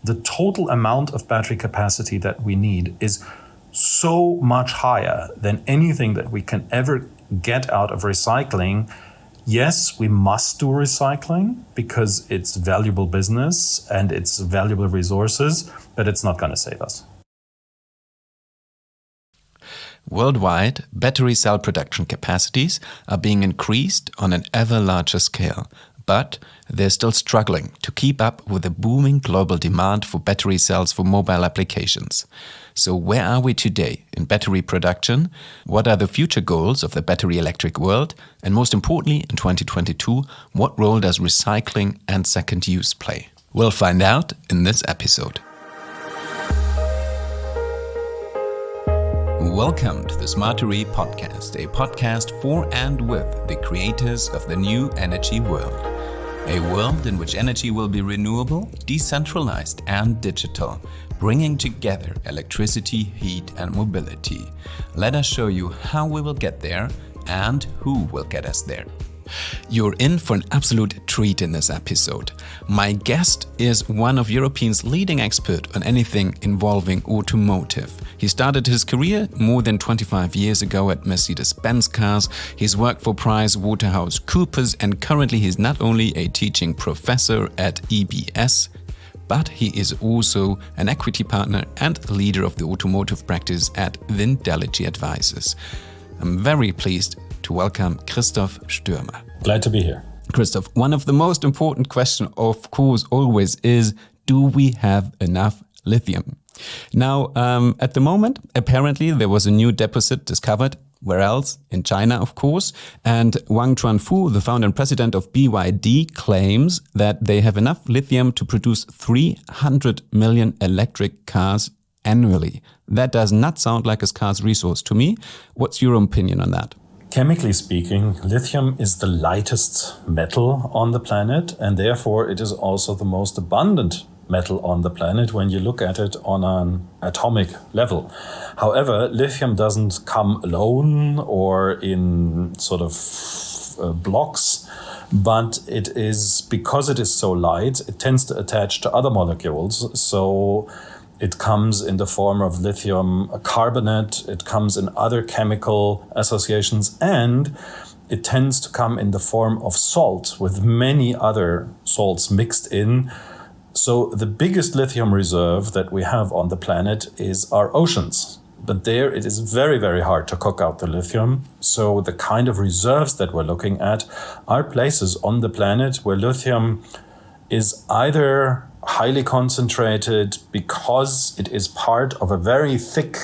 the total amount of battery capacity that we need is so much higher than anything that we can ever get out of recycling. Yes, we must do recycling because it's valuable business and it's valuable resources, but it's not going to save us. Worldwide, battery cell production capacities are being increased on an ever larger scale, but they're still struggling to keep up with the booming global demand for battery cells for mobile applications. So where are we today in battery production? What are the future goals of the battery electric world? And most importantly, in 2022, what role does recycling and second use play? We'll find out in this episode. Welcome to the Smartery Podcast, a podcast for and with the creators of the new energy world. A world in which energy will be renewable, decentralized and digital, bringing together electricity, heat and mobility. Let us show you how we will get there and who will get us there. You're in for an absolute treat in this episode. My guest is one of Europe's leading experts on anything involving automotive. He started his career more than 25 years ago at Mercedes-Benz Cars. He's worked for PricewaterhouseCoopers and currently he's not only a teaching professor at EBS, but he is also an equity partner and leader of the automotive practice at Vindelici Advisors. I'm very pleased to welcome Christoph Stürmer. Glad to be here. Christoph, one of the most important questions, of course, always is, do we have enough lithium? Now, at the moment, apparently there was a new deposit discovered. Where else? In China, of course. And Wang Chuanfu, the founder and president of BYD, claims that they have enough lithium to produce 300 million electric cars annually. That does not sound like a scarce resource to me. What's your opinion on that? Chemically speaking, lithium is the lightest metal on the planet, and therefore it is also the most abundant metal on the planet when you look at it on an atomic level. However, lithium doesn't come alone or in sort of blocks, but it is, because it is so light, it tends to attach to other molecules. So it comes in the form of lithium carbonate, it comes in other chemical associations, and it tends to come in the form of salt with many other salts mixed in. So the biggest lithium reserve that we have on the planet is our oceans. But there it is very, very hard to cook out the lithium. So the kind of reserves that we're looking at are places on the planet where lithium is either highly concentrated because it is part of a very thick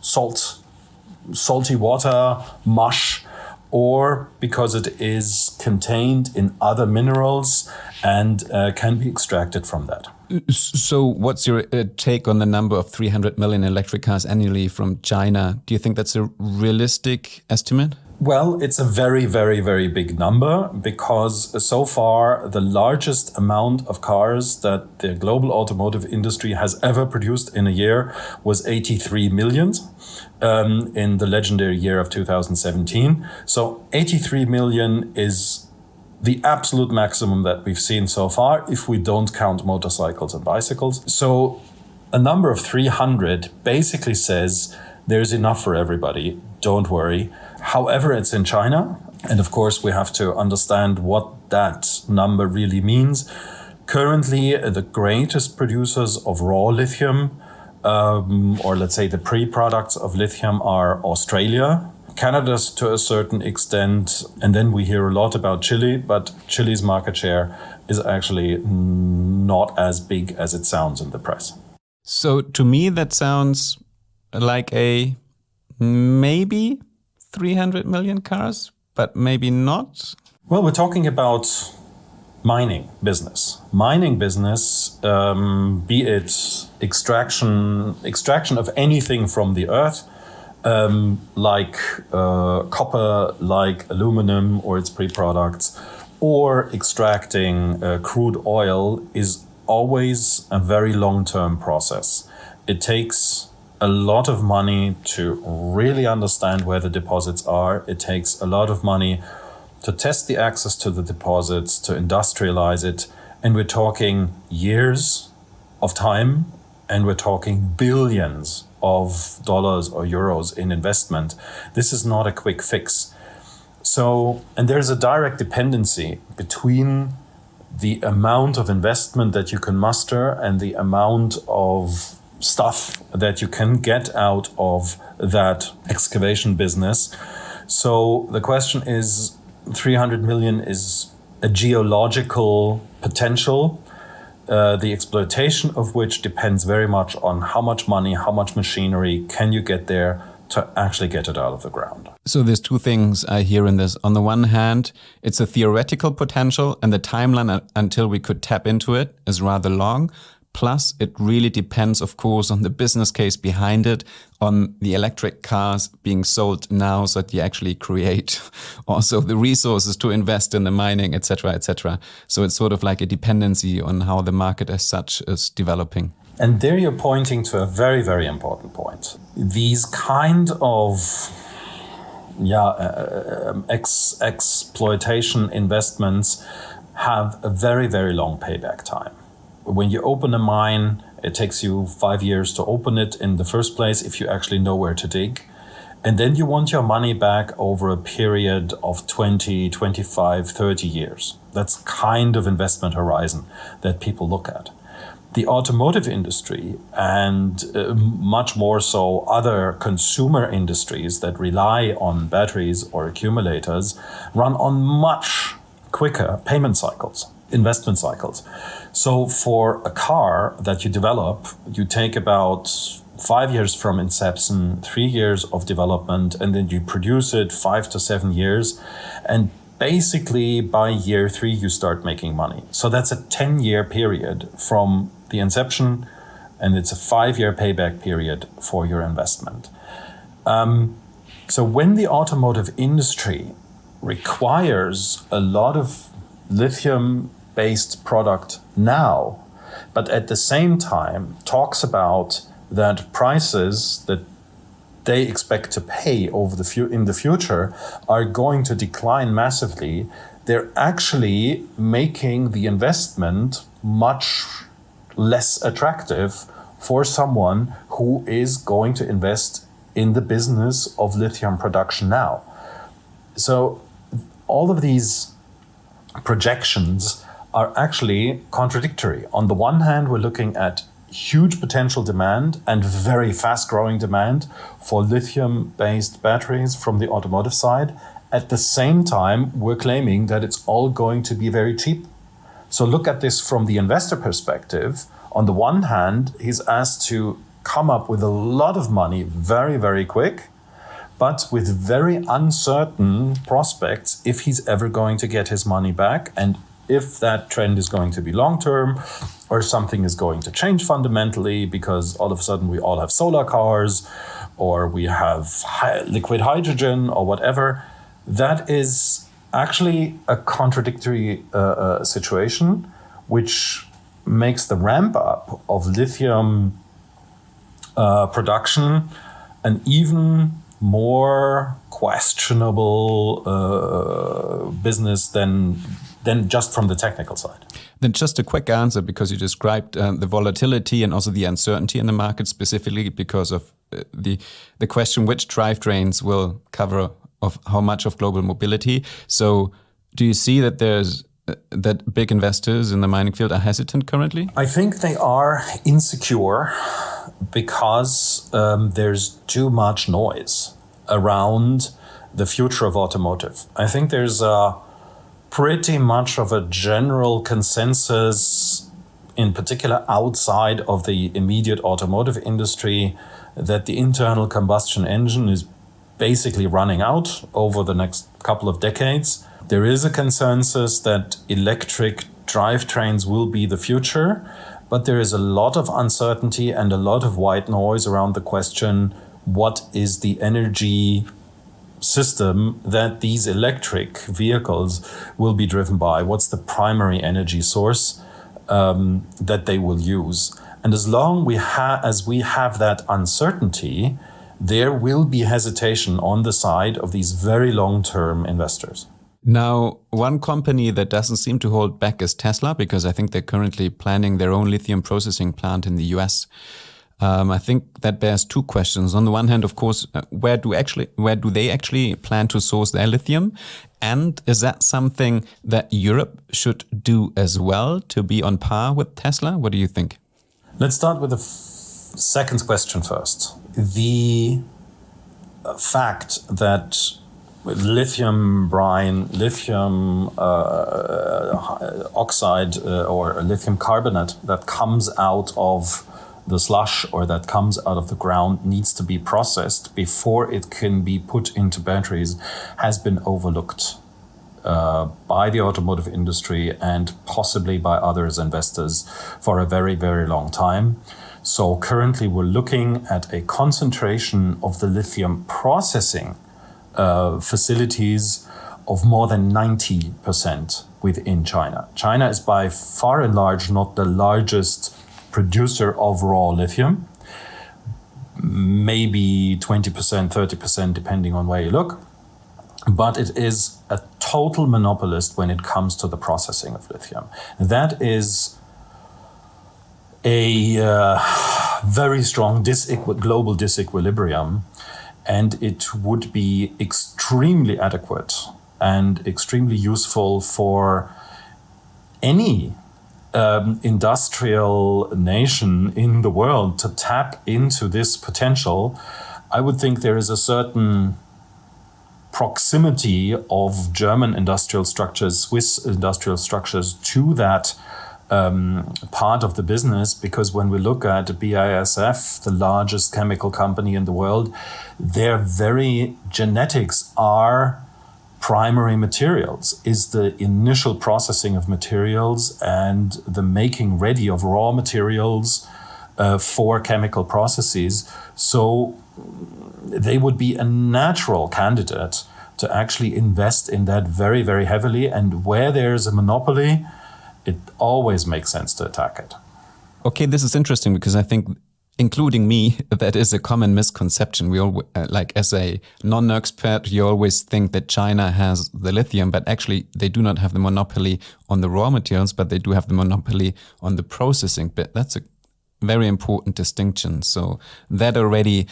salty water mush, or because it is contained in other minerals and can be extracted from that. So what's your take on the number of 300 million electric cars annually from China? Do you think that's a realistic estimate? Well, it's a very, very, very big number because so far the largest amount of cars that the global automotive industry has ever produced in a year was 83 million in the legendary year of 2017. So 83 million is the absolute maximum that we've seen so far if we don't count motorcycles and bicycles. So a number of 300 basically says there's enough for everybody, don't worry. However, it's in China, and of course we have to understand what that number really means. Currently, the greatest producers of raw lithium, or let's say the pre-products of lithium, are Australia, Canada to a certain extent, and then we hear a lot about Chile, but Chile's market share is actually not as big as it sounds in the press. So to me that sounds like a maybe 300 million cars, but maybe not. Well, we're talking about mining business. Mining business, be it extraction of anything from the earth, like copper, like aluminum or its pre-products, or extracting crude oil, is always a very long-term process. It takes a lot of money to really understand where the deposits are. It takes a lot of money to test the access to the deposits, to industrialize it. And we're talking years, of time, and we're talking billions of dollars or euros in investment. This is not a quick fix. So, and there's a direct dependency between the amount of investment that you can muster and the amount of stuff that you can get out of that excavation business. So the question is, 300 million is a geological potential, the exploitation of which depends very much on how much money, how much machinery can you get there to actually get it out of the ground. So there's two things I hear in this. On the one hand, it's a theoretical potential, and the timeline until we could tap into it is rather long. Plus, it really depends, of course, on the business case behind it, on the electric cars being sold now so that you actually create also the resources to invest in the mining, etc., etc. So it's sort of like a dependency on how the market as such is developing. And there you're pointing to a very, very important point. These kind of exploitation investments have a very, very long payback time. When you open a mine, it takes you 5 years to open it in the first place if you actually know where to dig. And then you want your money back over a period of 20, 25, 30 years. That's kind of investment horizon that people look at. The automotive industry and much more so other consumer industries that rely on batteries or accumulators run on much quicker payment cycles, investment cycles. So for a car that you develop, you take about 5 years from inception, 3 years of development, and then you produce it 5 to 7 years. And basically by year 3, you start making money. So that's a 10-year period from the inception, and it's a 5-year payback period for your investment. So when the automotive industry requires a lot of lithium-based product now, but at the same time talks about that prices that they expect to pay over in the future are going to decline massively, they're actually making the investment much less attractive for someone who is going to invest in the business of lithium production now. So all of these projections are actually contradictory. On the one hand, we're looking at huge potential demand and very fast-growing demand for lithium-based batteries from the automotive side. At the same time, we're claiming that it's all going to be very cheap. So look at this from the investor perspective. On the one hand, he's asked to come up with a lot of money very, very quick, but with very uncertain prospects if he's ever going to get his money back, and if that trend is going to be long-term or something is going to change fundamentally because all of a sudden we all have solar cars or we have liquid hydrogen or whatever. That is actually a contradictory situation, which makes the ramp up of lithium production an even more questionable business than just from the technical side. Then just a quick answer, because you described the volatility and also the uncertainty in the market, specifically because of the question which drivetrains will cover of how much of global mobility. So do you see that that big investors in the mining field are hesitant currently? I think they are insecure because there's too much noise around the future of automotive. I think there's pretty much of a general consensus, in particular outside of the immediate automotive industry, that the internal combustion engine is basically running out over the next couple of decades. There is a consensus that electric drivetrains will be the future, but there is a lot of uncertainty and a lot of white noise around the question, what is the energy system that these electric vehicles will be driven by? What's the primary energy source that they will use? And as long as we have that uncertainty, there will be hesitation on the side of these very long-term investors. Now, one company that doesn't seem to hold back is Tesla, because I think they're currently planning their own lithium processing plant in the US. I think that bears two questions. On the one hand, of course, where do they actually plan to source their lithium? And is that something that Europe should do as well to be on par with Tesla? What do you think? Let's start with the second question first. The fact that lithium brine, lithium oxide or lithium carbonate that comes out of the slush or that comes out of the ground needs to be processed before it can be put into batteries has been overlooked by the automotive industry and possibly by others investors for a very, very long time. So currently we're looking at a concentration of the lithium processing facilities of more than 90% within China. China is by far and large not the largest producer of raw lithium, maybe 20%, 30%, depending on where you look. But it is a total monopolist when it comes to the processing of lithium. That is a very strong global disequilibrium, and it would be extremely adequate and extremely useful for any industrial nation in the world to tap into this potential. I would think there is a certain proximity of German industrial structures, Swiss industrial structures to that part of the business, because when we look at BASF, the largest chemical company in the world, their very genetics are primary materials, is the initial processing of materials and the making ready of raw materials for chemical processes. So they would be a natural candidate to actually invest in that very, very heavily. And where there's a monopoly, it always makes sense to attack it. Okay, this is interesting because I think, including me, that is a common misconception. We all, like as a non-expert, you always think that China has the lithium, but actually they do not have the monopoly on the raw materials, but they do have the monopoly on the processing bit. That's a very important distinction. So that already,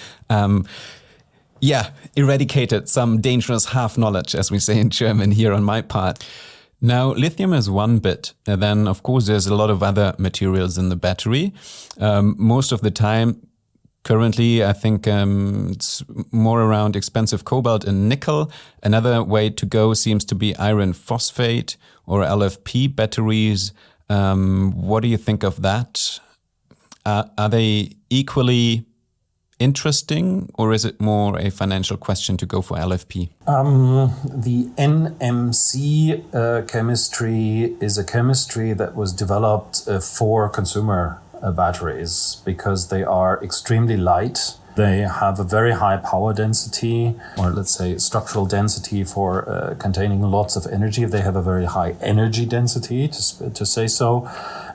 eradicated some dangerous half knowledge, as we say in German here on my part. Now, lithium is one bit. And then, of course, there's a lot of other materials in the battery. Most of the time, currently, I think it's more around expensive cobalt and nickel. Another way to go seems to be iron phosphate or LFP batteries. What do you think of that? Are they equally interesting, or is it more a financial question to go for LFP? The NMC chemistry is a chemistry that was developed for consumer batteries because they are extremely light. They have a very high power density, or let's say structural density for containing lots of energy. They have a very high energy density, to say so.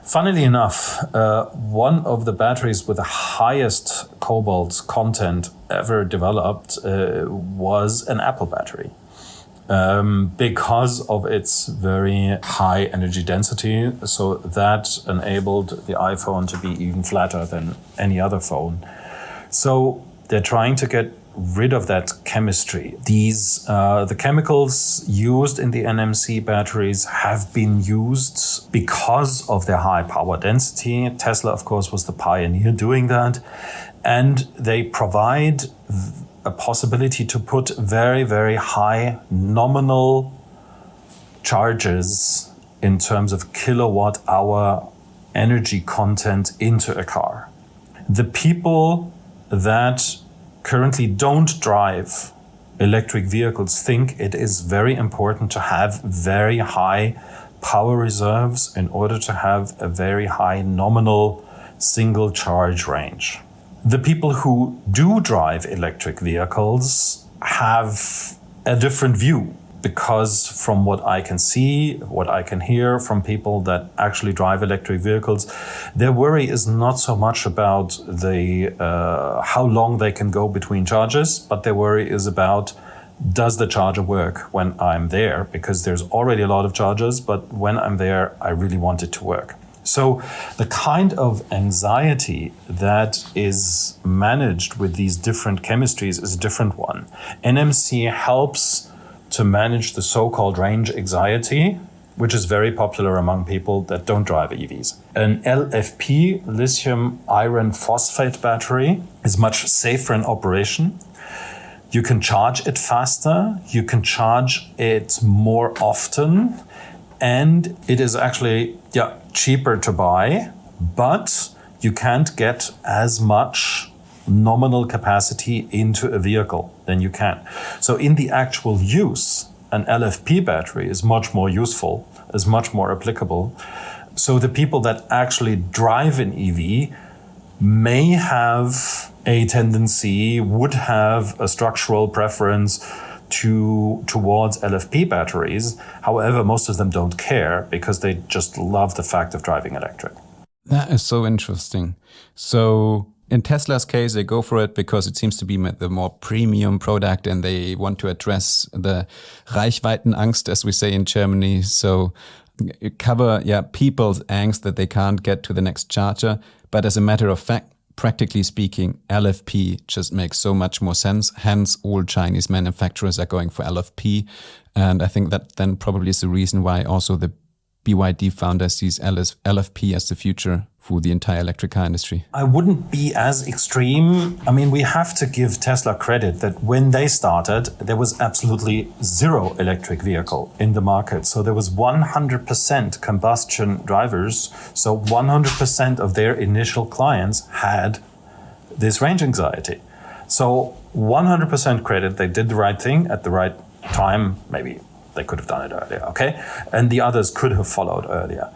Funnily enough, one of the batteries with the highest cobalt content ever developed was an Apple battery. Because of its very high energy density, so that enabled the iPhone to be even flatter than any other phone. So they're trying to get rid of that chemistry. The chemicals used in the NMC batteries have been used because of their high power density. Tesla, of course, was the pioneer doing that. And they provide a possibility to put very, very high nominal charges in terms of kilowatt hour energy content into a car. The people that currently don't drive electric vehicles think it is very important to have very high power reserves in order to have a very high nominal single charge range. The people who do drive electric vehicles have a different view, because from what I can see, what I can hear from people that actually drive electric vehicles, their worry is not so much about the how long they can go between charges, but their worry is about does the charger work when I'm there? Because there's already a lot of chargers, but when I'm there, I really want it to work. So the kind of anxiety that is managed with these different chemistries is a different one. NMC helps to manage the so-called range anxiety, which is very popular among people that don't drive EVs. An LFP, lithium iron phosphate battery, is much safer in operation. You can charge it faster, you can charge it more often, and it is actually cheaper to buy, but you can't get as much nominal capacity into a vehicle than you can. So in the actual use, an LFP battery is much more useful, is much more applicable. So the people that actually drive an EV may have a tendency, would have a structural preference towards LFP batteries. However, most of them don't care because they just love the fact of driving electric. That is so interesting. So in Tesla's case, they go for it because it seems to be the more premium product and they want to address the Reichweitenangst, as we say in Germany. So cover people's angst that they can't get to the next charger. But as a matter of fact, practically speaking, LFP just makes so much more sense. Hence, all Chinese manufacturers are going for LFP. And I think that then probably is the reason why also the BYD founder sees LFP as the future for the entire electric car industry. I wouldn't be as extreme. I mean, we have to give Tesla credit that when they started, there was absolutely zero electric vehicle in the market. So there was 100% combustion drivers. So 100% of their initial clients had this range anxiety. So 100% credit, they did the right thing at the right time. Maybe they could have done it earlier, okay? And the others could have followed earlier.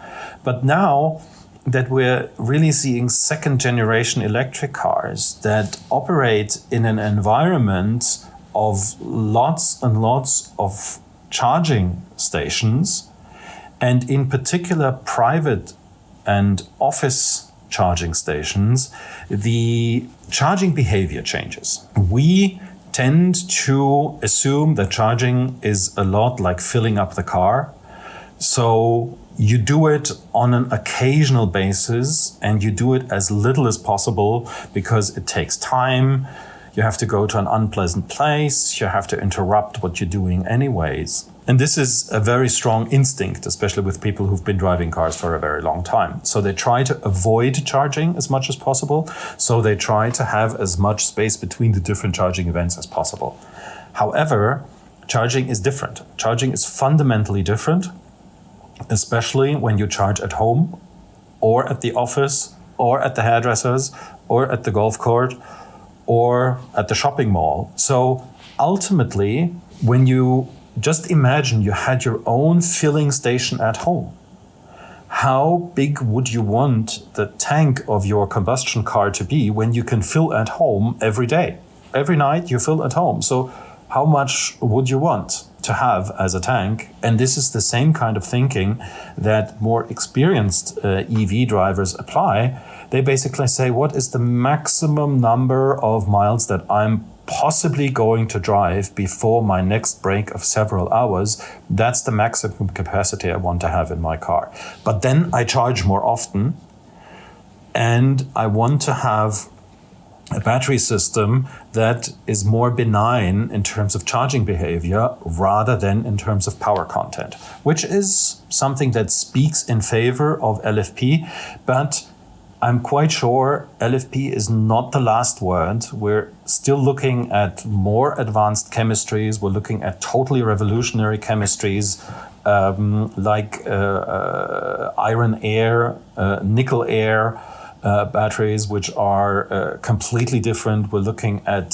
But now that we're really seeing second generation electric cars that operate in an environment of lots and lots of charging stations, and in particular private and office charging stations, the charging behavior changes. We tend to assume that charging is a lot like filling up the car. So you do it on an occasional basis and you do it as little as possible because it takes time. You have to go to an unpleasant place. You have to interrupt what you're doing anyways. And this is a very strong instinct, especially with people who've been driving cars for a very long time. So they try to avoid charging as much as possible. So they try to have as much space between the different charging events as possible. However, charging is different. Charging is fundamentally different, especially when you charge at home or at the office or at the hairdressers or at the golf court or at the shopping mall. So ultimately, when you just imagine you had your own filling station at home, how big would you want the tank of your combustion car to be when you can fill at home every day? Every night you fill at home. So how much would you want to have as a tank? And this is the same kind of thinking that more experienced EV drivers apply. They basically say, what is the maximum number of miles that I'm possibly going to drive before my next break of several hours? That's the maximum capacity I want to have in my car. But then I charge more often, and I want to have a battery system that is more benign in terms of charging behavior rather than in terms of power content, which is something that speaks in favor of LFP. But I'm quite sure LFP is not the last word. We're still looking at more advanced chemistries. We're looking at totally revolutionary chemistries like iron air, nickel air batteries, which are completely different. We're looking at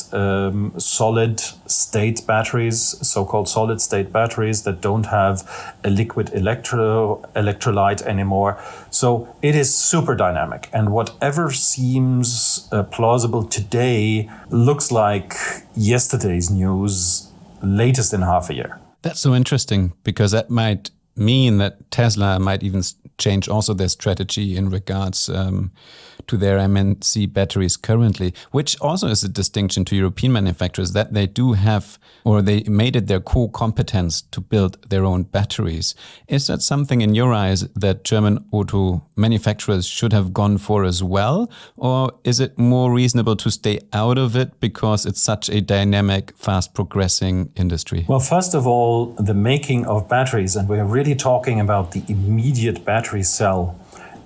solid state batteries, so-called solid state batteries that don't have a liquid electrolyte anymore. So it is super dynamic. And whatever seems plausible today looks like yesterday's news, latest in half a year. That's so interesting, because that might mean that Tesla might even change also their strategy in regards to their MNC batteries currently, which also is a distinction to European manufacturers, that they do have, or they made it their core competence to build their own batteries. Is that something in your eyes that German auto manufacturers should have gone for as well? Or is it more reasonable to stay out of it because it's such a dynamic, fast progressing industry? Well, first of all, the making of batteries, and we're really talking about the immediate battery cell,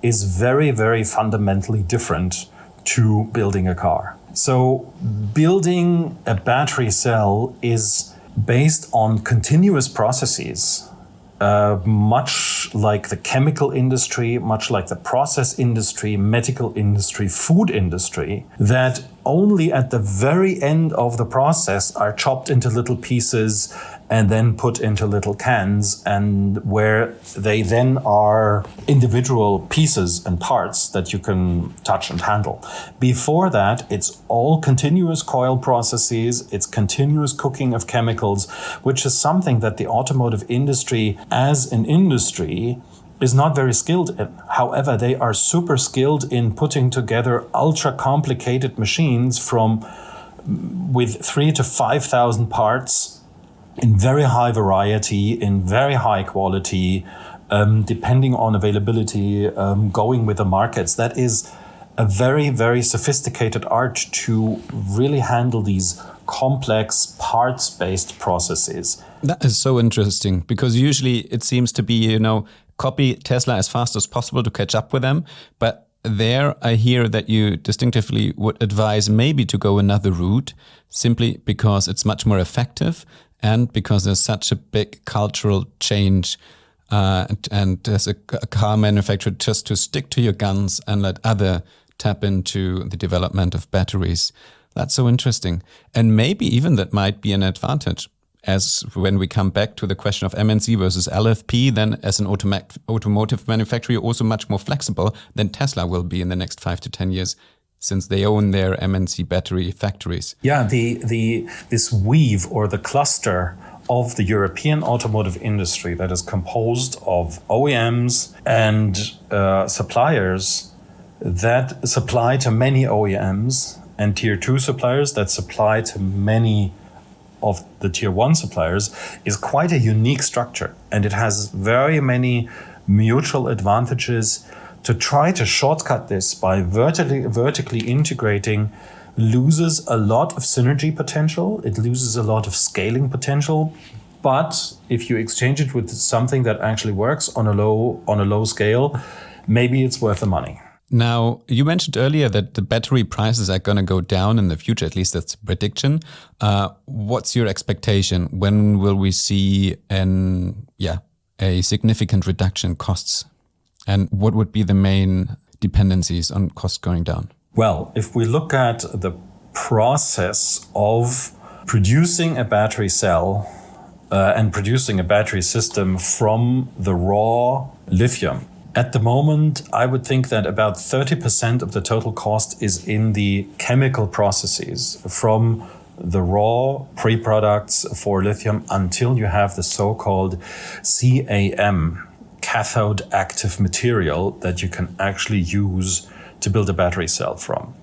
is very, very fundamentally different to building a car. So building a battery cell is based on continuous processes, much like the chemical industry, much like the process industry, medical industry, food industry, that only at the very end of the process are chopped into little pieces and then put into little cans, and where they then are individual pieces and parts that you can touch and handle. Before that, it's all continuous coil processes, it's continuous cooking of chemicals, which is something that the automotive industry as an industry is not very skilled in. However, they are super skilled in putting together ultra complicated machines with 3,000 to 5,000 parts in very high variety, in very high quality, depending on availability, going with the markets. That is a very, very sophisticated art to really handle these complex parts-based processes. That is so interesting, because usually it seems to be, copy Tesla as fast as possible to catch up with them. But there I hear that you distinctively would advise maybe to go another route, simply because it's much more effective and because there's such a big cultural change, and as a car manufacturer, just to stick to your guns and let other tap into the development of batteries. That's so interesting. And maybe even that might be an advantage, as when we come back to the question of MNC versus LFP, then as an automotive manufacturer, you're also much more flexible than Tesla will be in the next 5 to 10 years, since they own their MNC battery factories. Yeah, this weave or the cluster of the European automotive industry that is composed of OEMs and suppliers that supply to many OEMs and tier 2 suppliers that supply to many of the tier 1 suppliers is quite a unique structure, and it has very many mutual advantages. To try to shortcut this by vertically integrating loses a lot of synergy potential. It loses a lot of scaling potential. But if you exchange it with something that actually works on a low scale, maybe it's worth the money. Now, you mentioned earlier that the battery prices are going to go down in the future, at least that's a prediction. What's your expectation? When will we see a significant reduction in costs? And what would be the main dependencies on costs going down? Well, if we look at the process of producing a battery cell and producing a battery system from the raw lithium, at the moment, I would think that about 30% of the total cost is in the chemical processes, from the raw pre-products for lithium until you have the so-called CAM, cathode active material, that you can actually use to build a battery cell from.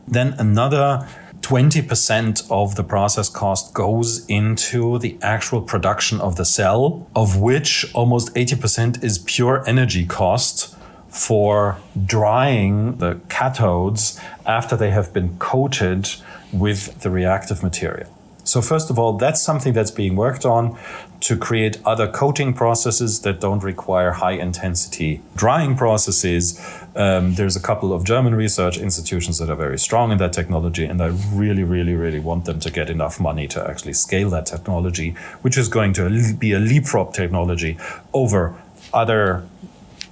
Then another 20% of the process cost goes into the actual production of the cell, of which almost 80% is pure energy cost for drying the cathodes after they have been coated with the reactive material. So first of all, that's something that's being worked on to create other coating processes that don't require high intensity drying processes. There's a couple of German research institutions that are very strong in that technology, and I really, really, really want them to get enough money to actually scale that technology, which is going to be a leapfrog technology over other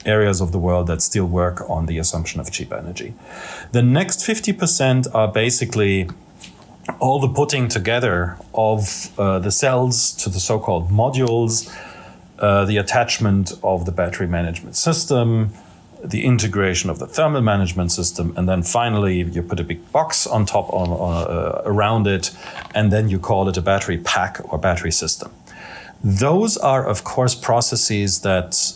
areas of the world that still work on the assumption of cheap energy. The next 50% are basically all the putting together of the cells to the so-called modules, the attachment of the battery management system, the integration of the thermal management system, and then finally you put a big box on top around it, and then you call it a battery pack or battery system. Those are, of course, processes that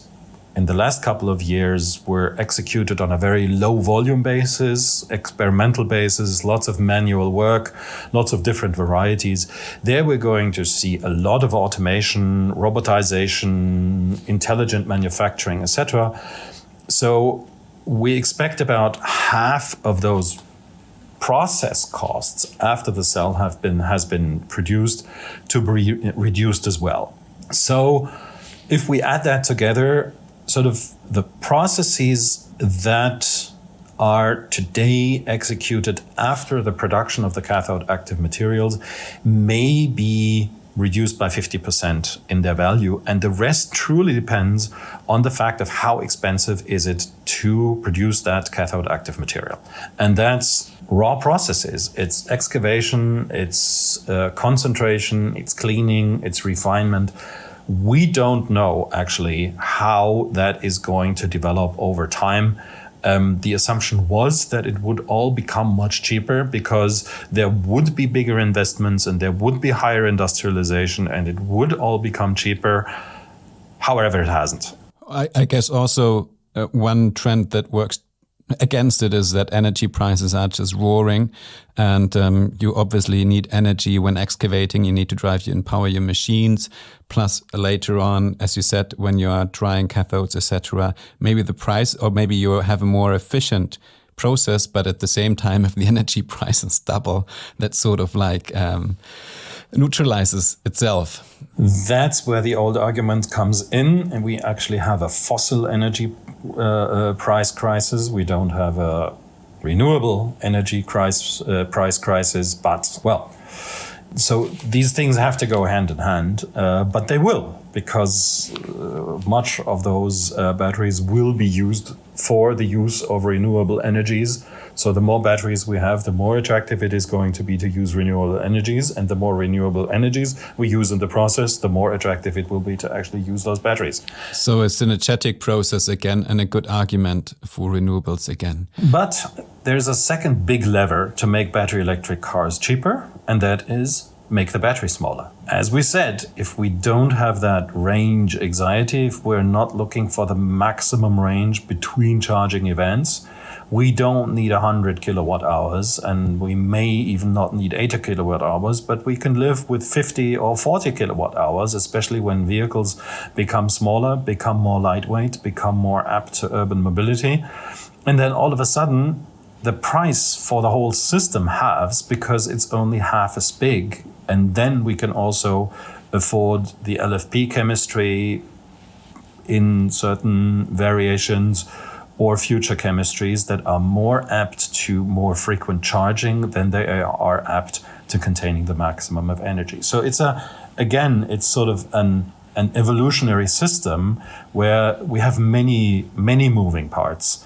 in the last couple of years were executed on a very low volume basis, experimental basis, lots of manual work, lots of different varieties. There we're going to see a lot of automation, robotization, intelligent manufacturing, etc. So we expect about half of those process costs after the cell has been produced to be reduced as well. So if we add that together, sort of the processes that are today executed after the production of the cathode active materials may be reduced by 50% in their value. And the rest truly depends on the fact of how expensive is it to produce that cathode active material. And that's raw processes. It's excavation, it's concentration, it's cleaning, it's refinement. We don't know actually how that is going to develop over time. The assumption was that it would all become much cheaper because there would be bigger investments and there would be higher industrialization and it would all become cheaper. However, it hasn't. I guess also one trend that works against it is that energy prices are just roaring, and you obviously need energy when excavating. You need to drive and power your machines. Plus, later on, as you said, when you are drying cathodes, etc., maybe the price, or maybe you have a more efficient process, but at the same time, if the energy prices double, that sort of like neutralizes itself. That's where the old argument comes in, and we actually have a fossil energy price crisis. We don't have a renewable energy price crisis, but well, so these things have to go hand in hand, but they will, because much of those batteries will be used for the use of renewable energies. So the more batteries we have, the more attractive it is going to be to use renewable energies. And the more renewable energies we use in the process, the more attractive it will be to actually use those batteries. So a synergetic process again, and a good argument for renewables again. But there's a second big lever to make battery electric cars cheaper, and that is make the battery smaller. As we said, if we don't have that range anxiety, if we're not looking for the maximum range between charging events, we don't need 100 kilowatt hours, and we may even not need 80 kilowatt hours, but we can live with 50 or 40 kilowatt hours, especially when vehicles become smaller, become more lightweight, become more apt to urban mobility. And then all of a sudden, the price for the whole system halves because it's only half as big. And then we can also afford the LFP chemistry in certain variations, or future chemistries that are more apt to more frequent charging than they are apt to containing the maximum of energy. So it's sort of an evolutionary system where we have many moving parts,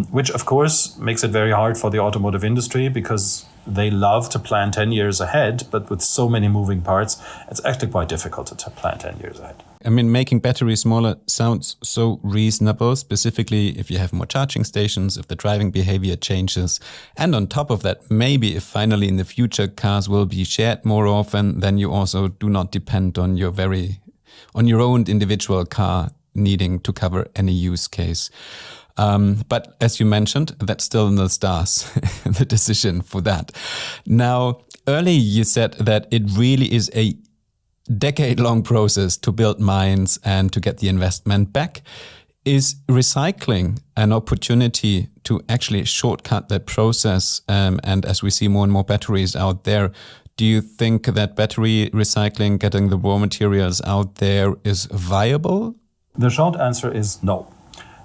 which of course makes it very hard for the automotive industry because they love to plan 10 years ahead, but with so many moving parts, it's actually quite difficult to plan 10 years ahead. I mean, making batteries smaller sounds so reasonable, specifically if you have more charging stations, if the driving behavior changes. And on top of that, maybe if finally in the future cars will be shared more often, then you also do not depend on your own individual car needing to cover any use case. But as you mentioned, that's still in the stars, the decision for that. Now, earlier you said that it really is a decade-long process to build mines and to get the investment back. Is recycling an opportunity to actually shortcut that process? And as we see more and more batteries out there, do you think that battery recycling, getting the raw materials out there, is viable? The short answer is no.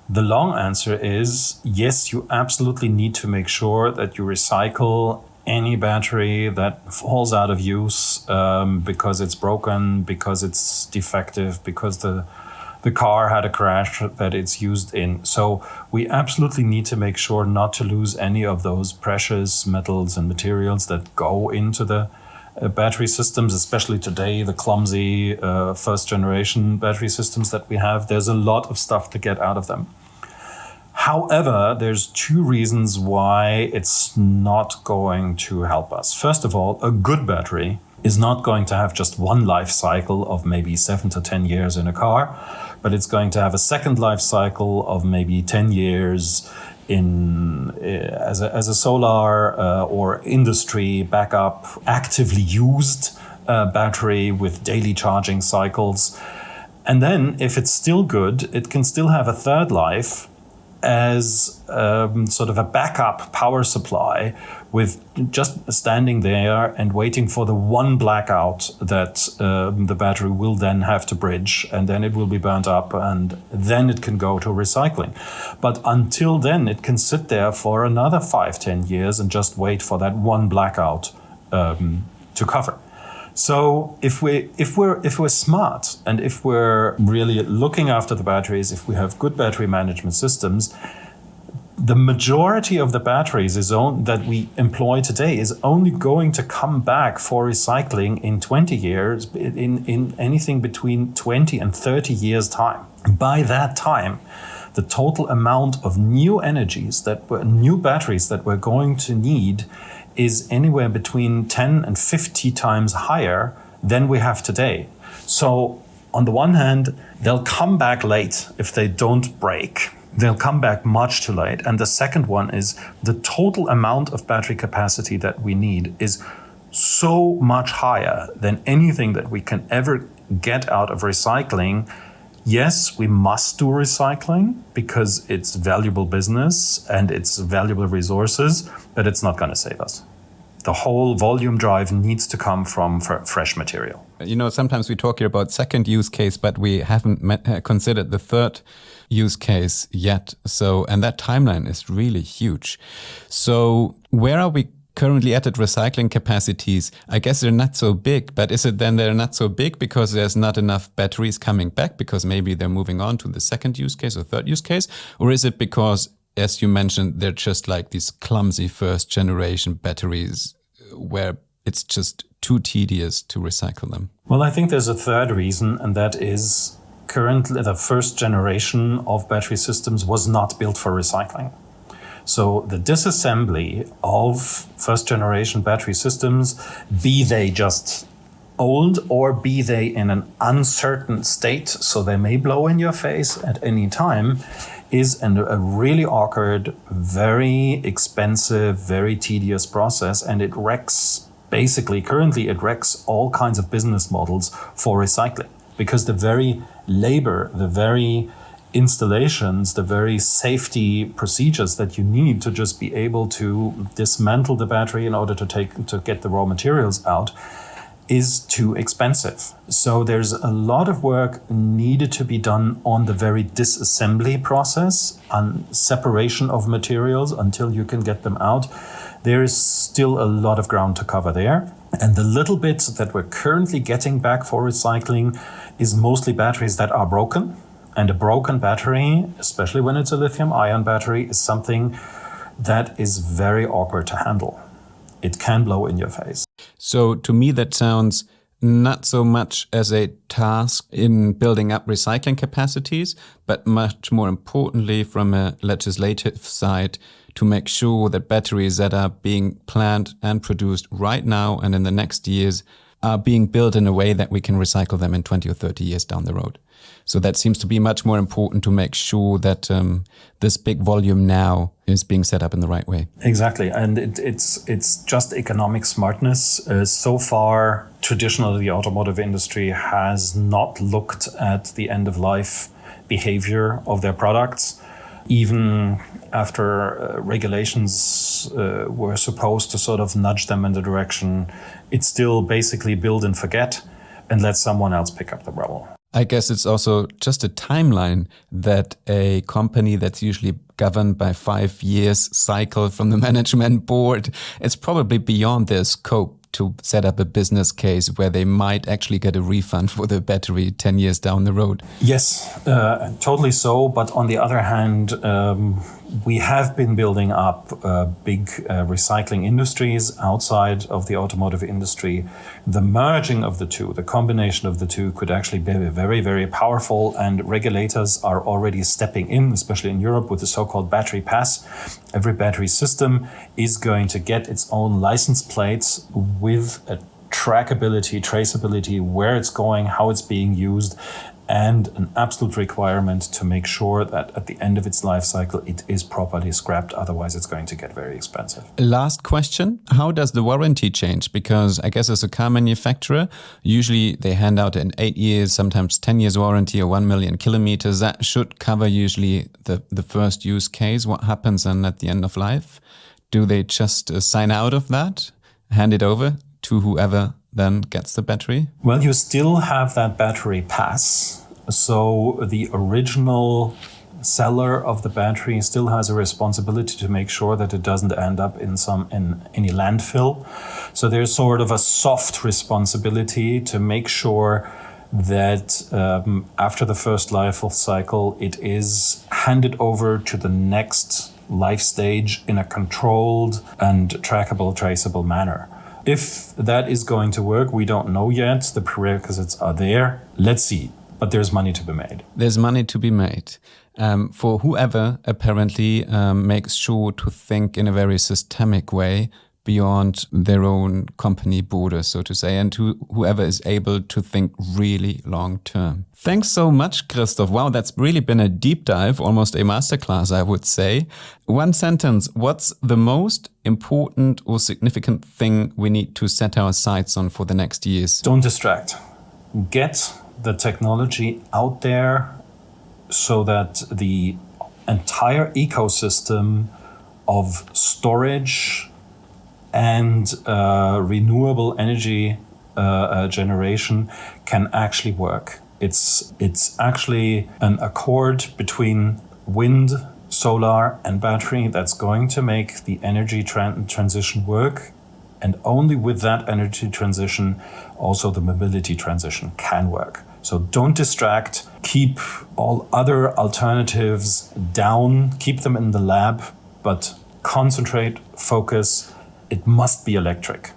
The long answer is yes, you absolutely need to make sure that you recycle any battery that falls out of use because it's broken, because it's defective, because the car had a crash that it's used in. So we absolutely need to make sure not to lose any of those precious metals and materials that go into the battery systems, especially today, the clumsy first generation battery systems that we have. There's a lot of stuff to get out of them. However, there's two reasons why it's not going to help us. First of all, a good battery is not going to have just one life cycle of maybe 7 to 10 years in a car, but it's going to have a second life cycle of maybe 10 years as a solar or industry backup, actively used battery with daily charging cycles. And then if it's still good, it can still have a third life as sort of a backup power supply with just standing there and waiting for the one blackout that the battery will then have to bridge, and then it will be burnt up, and then it can go to recycling. But until then, it can sit there for another 5-10 years and just wait for that one blackout to cover. So if we're smart, and if we're really looking after the batteries, if we have good battery management systems, the majority of the batteries that we employ today is only going to come back for recycling in 20 years, in anything between 20 and 30 years time. By that time, the total amount of new new batteries that we're going to need is anywhere between 10 and 50 times higher than we have today. So on the one hand, they'll come back late if they don't break. They'll come back much too late. And the second one is the total amount of battery capacity that we need is so much higher than anything that we can ever get out of recycling. Yes, we must do recycling because it's valuable business and it's valuable resources, but it's not going to save us. The whole volume drive needs to come from fresh material. You know, sometimes we talk here about second use case, but we haven't considered the third use case yet. So, and that timeline is really huge. So where are we currently at recycling capacities? I guess they're not so big, but is it then they're not so big because there's not enough batteries coming back because maybe they're moving on to the second use case or third use case? Or is it because, as you mentioned, they're just like these clumsy first generation batteries where it's just too tedious to recycle them? Well, I think there's a third reason, and that is currently the first generation of battery systems was not built for recycling. So the disassembly of first generation battery systems, be they just old or be they in an uncertain state, so they may blow in your face at any time, is a really awkward, very expensive, very tedious process. And it wrecks, currently it wrecks all kinds of business models for recycling. Because the very labor, the very installations, the very safety procedures that you need to just be able to dismantle the battery in order to get the raw materials out is too expensive. So there's a lot of work needed to be done on the very disassembly process and separation of materials until you can get them out. There is still a lot of ground to cover there. And the little bits that we're currently getting back for recycling is mostly batteries that are broken. And a broken battery, especially when it's a lithium-ion battery, is something that is very awkward to handle. It can blow in your face. So to me, that sounds not so much as a task in building up recycling capacities, but much more importantly from a legislative side to make sure that batteries that are being planned and produced right now and in the next years are being built in a way that we can recycle them in 20 or 30 years down the road. So that seems to be much more important to make sure that this big volume now is being set up in the right way. Exactly. And it's just economic smartness. So far, traditionally, the automotive industry has not looked at the end-of-life behavior of their products. Even after regulations were supposed to sort of nudge them in the direction, it's still basically build and forget and let someone else pick up the rubble. I guess it's also just a timeline that a company that's usually governed by 5 years cycle from the management board, it's probably beyond their scope to set up a business case where they might actually get a refund for the battery 10 years down the road. Yes, totally so. But on the other hand, we have been building up big recycling industries outside of the automotive industry. The merging of the two, the combination of the two could actually be very, very powerful, and regulators are already stepping in, especially in Europe, with the so-called battery pass. Every battery system is going to get its own license plates with a trackability, traceability, where it's going, how it's being used, and an absolute requirement to make sure that at the end of its life cycle, it is properly scrapped. Otherwise, it's going to get very expensive. Last question. How does the warranty change? Because I guess as a car manufacturer, usually they hand out an 8 years, sometimes 10 years warranty or 1 million kilometers. That should cover usually the first use case. What happens then at the end of life? Do they just sign out of that, hand it over to whoever then gets the battery? Well, you still have that battery pass. So the original seller of the battery still has a responsibility to make sure that it doesn't end up in any landfill. So there's sort of a soft responsibility to make sure that after the first life cycle, it is handed over to the next life stage in a controlled and trackable, traceable manner. If that is going to work, we don't know yet. The prerequisites are there. Let's see. But there's money to be made. There's money to be made. For whoever apparently makes sure to think in a very systemic way beyond their own company borders, so to say, and whoever is able to think really long term. Thanks so much, Christoph. Wow, that's really been a deep dive, almost a masterclass, I would say. One sentence, what's the most important or significant thing we need to set our sights on for the next years? Don't distract. Get the technology out there so that the entire ecosystem of storage and renewable energy generation can actually work. It's actually an accord between wind, solar, and battery that's going to make the energy transition work. And only with that energy transition, also the mobility transition can work. So don't distract, keep all other alternatives down, keep them in the lab, but concentrate, focus. It must be electric,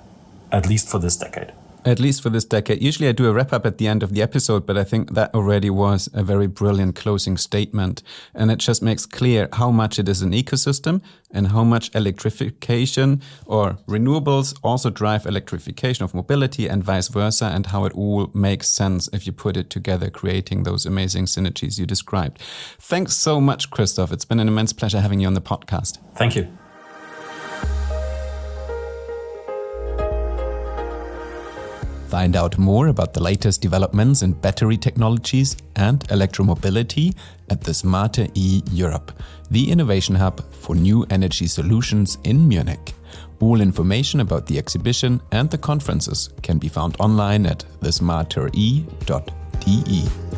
at least for this decade. At least for this decade. Usually I do a wrap-up at the end of the episode, but I think that already was a very brilliant closing statement. And it just makes clear how much it is an ecosystem and how much electrification or renewables also drive electrification of mobility and vice versa, and how it all makes sense if you put it together, creating those amazing synergies you described. Thanks so much, Christoph. It's been an immense pleasure having you on the podcast. Thank you. Find out more about the latest developments in battery technologies and electromobility at the Smarter E Europe, the innovation hub for new energy solutions in Munich. All information about the exhibition and the conferences can be found online at thesmartere.de.